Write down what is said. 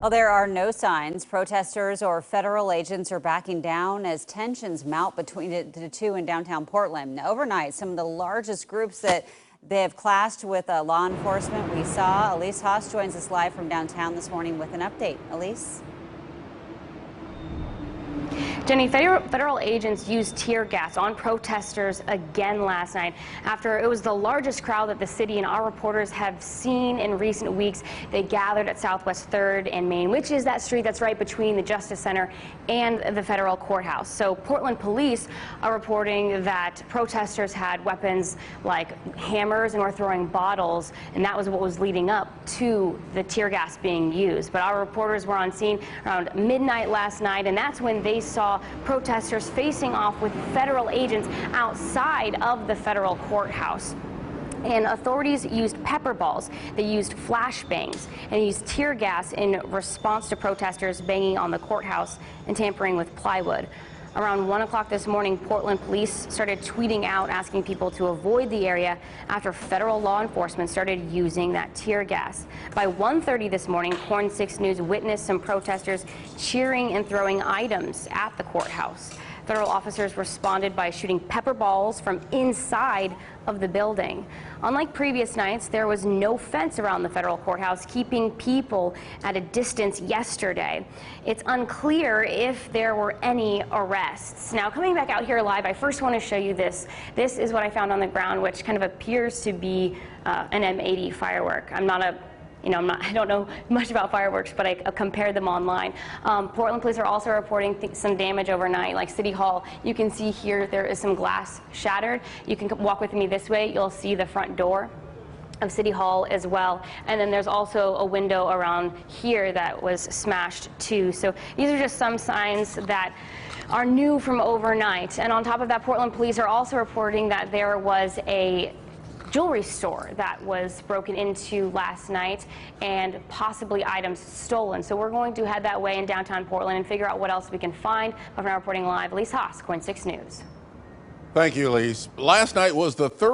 Well, there are no signs protesters or federal agents are backing down as tensions mount between the two in downtown Portland. Now, overnight, some of the largest groups that they have clashed with law enforcement. We saw Elise Haas joins us live from downtown this morning with an update. Elise? Jenny, federal agents used tear gas on protesters again last night after it was the largest crowd that the city and our reporters have seen in recent weeks. They gathered at Southwest 3rd and Main, which is that street that's right between the Justice Center and the federal courthouse. So Portland police are reporting that protesters had weapons like hammers and were throwing bottles, and that was what was leading up to the tear gas being used. But our reporters were on scene around midnight last night, and that's when they saw protesters facing off with federal agents outside of the federal courthouse. And authorities used pepper balls, they used flashbangs, and used tear gas in response to protesters banging on the courthouse and tampering with plywood. Around 1 o'clock this morning, Portland police started tweeting out asking people to avoid the area after federal law enforcement started using that tear gas. By 1:30 this morning, KORN 6 News witnessed some protesters cheering and throwing items at the courthouse. Federal officers responded by shooting pepper balls from inside of the building. Unlike previous nights, there was no fence around the federal courthouse, keeping people at a distance yesterday. It's unclear if there were any arrests. Now, coming back out here live, I first want to show you this. This is what I found on the ground, which kind of appears to be an M80 firework. I don't know much about fireworks, but I compared them online. Portland police are also reporting some damage overnight, like City Hall. You can see here there is some glass shattered. You can walk with me this way. You'll see the front door of City Hall as well. And then there's also a window around here that was smashed too. So these are just some signs that are new from overnight. And on top of that, Portland police are also reporting that there was a jewelry store that was broken into last night and possibly items stolen. So we're going to head that way in downtown Portland and figure out what else we can find. But for now, reporting live, Elise Haas, KORN 6 News. Thank you, Elise. Last night was the third